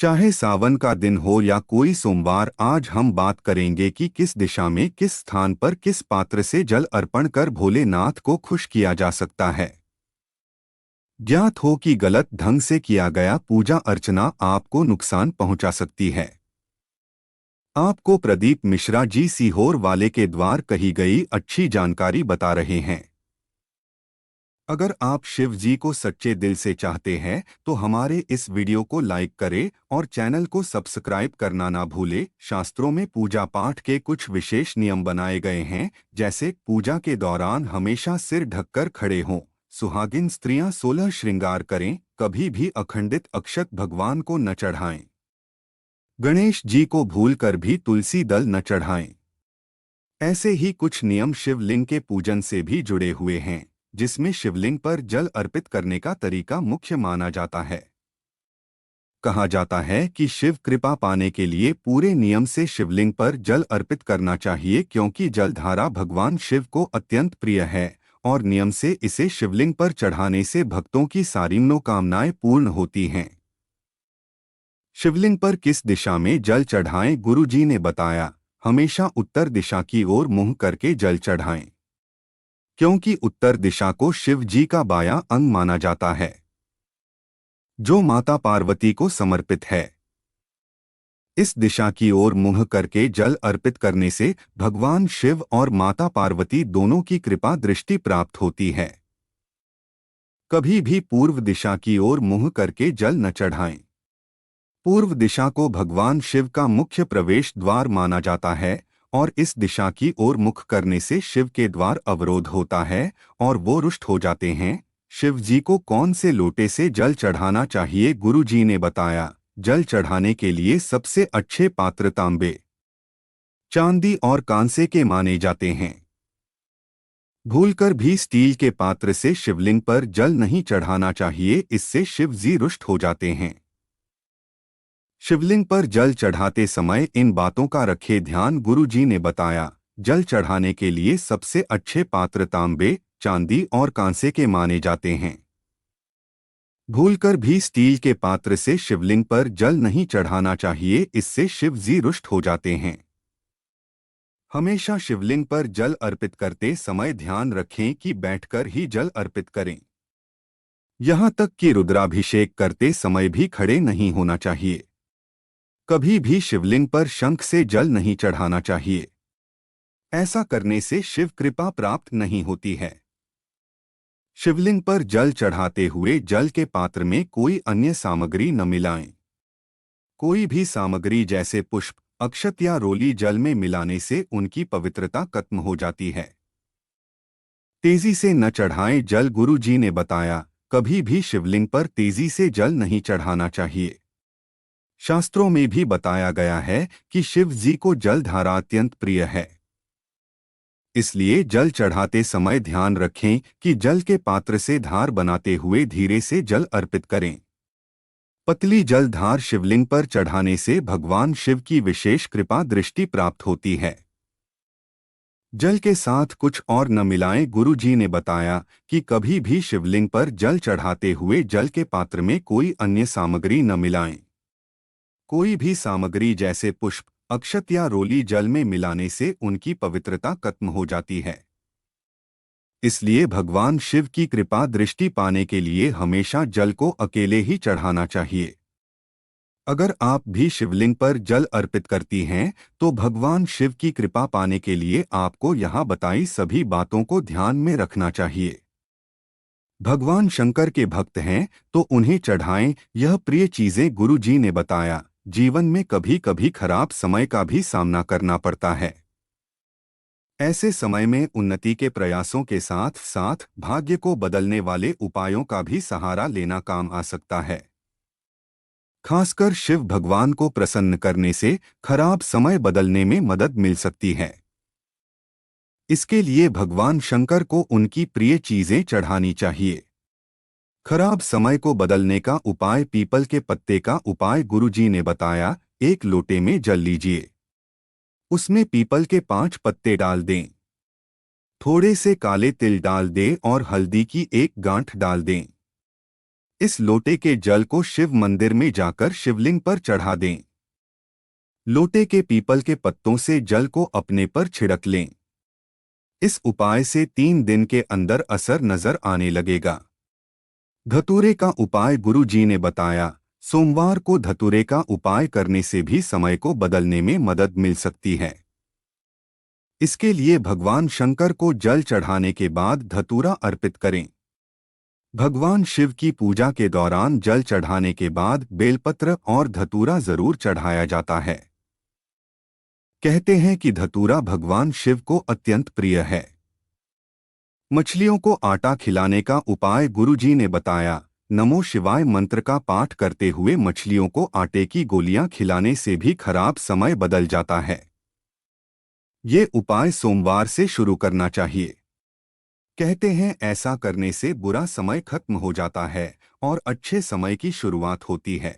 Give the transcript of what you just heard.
चाहे सावन का दिन हो या कोई सोमवार, आज हम बात करेंगे कि किस दिशा में, किस स्थान पर, किस पात्र से जल अर्पण कर भोलेनाथ को खुश किया जा सकता है। ज्ञात हो कि गलत ढंग से किया गया पूजा अर्चना आपको नुकसान पहुंचा सकती है। आपको प्रदीप मिश्रा जी सीहोर वाले के द्वार कही गई अच्छी जानकारी बता रहे हैं। अगर आप शिव जी को सच्चे दिल से चाहते हैं तो हमारे इस वीडियो को लाइक करें और चैनल को सब्सक्राइब करना ना भूलें। शास्त्रों में पूजा पाठ के कुछ विशेष नियम बनाए गए हैं, जैसे पूजा के दौरान हमेशा सिर ढककर खड़े हों, सुहागिन स्त्रियां 16 श्रृंगार करें, कभी भी अखंडित अक्षत भगवान को न चढ़ाएं, गणेश जी को भूलकर भी तुलसी दल न चढ़ाएं। ऐसे ही कुछ नियम शिवलिंग के पूजन से भी जुड़े हुए हैं, जिसमें शिवलिंग पर जल अर्पित करने का तरीका मुख्य माना जाता है। कहा जाता है कि शिव कृपा पाने के लिए पूरे नियम से शिवलिंग पर जल अर्पित करना चाहिए, क्योंकि जलधारा भगवान शिव को अत्यंत प्रिय है और नियम से इसे शिवलिंग पर चढ़ाने से भक्तों की सारी मनोकामनाएं पूर्ण होती हैं। शिवलिंग पर किस दिशा में जल चढ़ाएं? गुरुजी ने बताया, हमेशा उत्तर दिशा की ओर मुंह करके जल चढ़ाएं, क्योंकि उत्तर दिशा को शिव जी का बायां अंग माना जाता है, जो माता पार्वती को समर्पित है। इस दिशा की ओर मुंह करके जल अर्पित करने से भगवान शिव और माता पार्वती दोनों की कृपा दृष्टि प्राप्त होती है। कभी भी पूर्व दिशा की ओर मुंह करके जल न चढ़ाएं। पूर्व दिशा को भगवान शिव का मुख्य प्रवेश द्वार माना जाता है और इस दिशा की ओर मुख करने से शिव के द्वार अवरोध होता है और वो रुष्ट हो जाते हैं। शिव जी को कौन से लोटे से जल चढ़ाना चाहिए? गुरु जी ने बताया, जल चढ़ाने के लिए सबसे अच्छे पात्र तांबे, चांदी और कांसे के माने जाते हैं। भूलकर भी स्टील के पात्र से शिवलिंग पर जल नहीं चढ़ाना चाहिए, इससे शिव जी रुष्ट हो जाते हैं। शिवलिंग पर जल चढ़ाते समय इन बातों का रखे ध्यान। गुरु जी ने बताया, जल चढ़ाने के लिए सबसे अच्छे पात्र तांबे, चांदी और कांसे के माने जाते हैं। भूलकर भी स्टील के पात्र से शिवलिंग पर जल नहीं चढ़ाना चाहिए, इससे शिव जी रुष्ट हो जाते हैं। हमेशा शिवलिंग पर जल अर्पित करते समय ध्यान रखें कि बैठकर ही जल अर्पित करें। यहाँ तक कि रुद्राभिषेक करते समय भी खड़े नहीं होना चाहिए। कभी भी शिवलिंग पर शंख से जल नहीं चढ़ाना चाहिए, ऐसा करने से शिव कृपा प्राप्त नहीं होती है। शिवलिंग पर जल चढ़ाते हुए जल के पात्र में कोई अन्य सामग्री न मिलाएं। कोई भी सामग्री जैसे पुष्प, अक्षत या रोली जल में मिलाने से उनकी पवित्रता खत्म हो जाती है। तेजी से न चढ़ाएं जल। गुरु जी ने बताया, कभी भी शिवलिंग पर तेजी से जल नहीं चढ़ाना चाहिए। शास्त्रों में भी बताया गया है कि शिव जी को जलधारा अत्यंत प्रिय है, इसलिए जल चढ़ाते समय ध्यान रखें कि जल के पात्र से धार बनाते हुए धीरे से जल अर्पित करें। पतली जलधार शिवलिंग पर चढ़ाने से भगवान शिव की विशेष कृपा दृष्टि प्राप्त होती है। जल के साथ कुछ और न मिलाएं। गुरु जी ने बताया कि कभी भी शिवलिंग पर जल चढ़ाते हुए जल के पात्र में कोई अन्य सामग्री न मिलाएं। कोई भी सामग्री जैसे पुष्प, अक्षत या रोली जल में मिलाने से उनकी पवित्रता खत्म हो जाती है। इसलिए भगवान शिव की कृपा दृष्टि पाने के लिए हमेशा जल को अकेले ही चढ़ाना चाहिए। अगर आप भी शिवलिंग पर जल अर्पित करती हैं तो भगवान शिव की कृपा पाने के लिए आपको यहाँ बताई सभी बातों को ध्यान में रखना चाहिए। भगवान शंकर के भक्त हैं तो उन्हें चढ़ाएं यह प्रिय चीजें। गुरु जी ने बताया, जीवन में कभी कभी खराब समय का भी सामना करना पड़ता है। ऐसे समय में उन्नति के प्रयासों के साथ साथ भाग्य को बदलने वाले उपायों का भी सहारा लेना काम आ सकता है। खासकर शिव भगवान को प्रसन्न करने से खराब समय बदलने में मदद मिल सकती है। इसके लिए भगवान शंकर को उनकी प्रिय चीजें चढ़ानी चाहिए। खराब समय को बदलने का उपाय, पीपल के पत्ते का उपाय। गुरुजी ने बताया, एक लोटे में जल लीजिए, उसमें पीपल के 5 पत्ते डाल दें, थोड़े से काले तिल डाल दें और हल्दी की एक गांठ डाल दें। इस लोटे के जल को शिव मंदिर में जाकर शिवलिंग पर चढ़ा दें। लोटे के पीपल के पत्तों से जल को अपने पर छिड़क लें। इस उपाय से 3 दिन के अंदर असर नजर आने लगेगा। धतूरे का उपाय गुरु जी ने बताया। सोमवार को धतूरे का उपाय करने से भी समय को बदलने में मदद मिल सकती है। इसके लिए भगवान शंकर को जल चढ़ाने के बाद धतूरा अर्पित करें। भगवान शिव की पूजा के दौरान जल चढ़ाने के बाद बेलपत्र और धतूरा जरूर चढ़ाया जाता है। कहते हैं कि धतूरा भगवान शिव को अत्यंत प्रिय है। मछलियों को आटा खिलाने का उपाय गुरुजी ने बताया। नमो शिवाय मंत्र का पाठ करते हुए मछलियों को आटे की गोलियां खिलाने से भी खराब समय बदल जाता है। ये उपाय सोमवार से शुरू करना चाहिए। कहते हैं ऐसा करने से बुरा समय खत्म हो जाता है और अच्छे समय की शुरुआत होती है।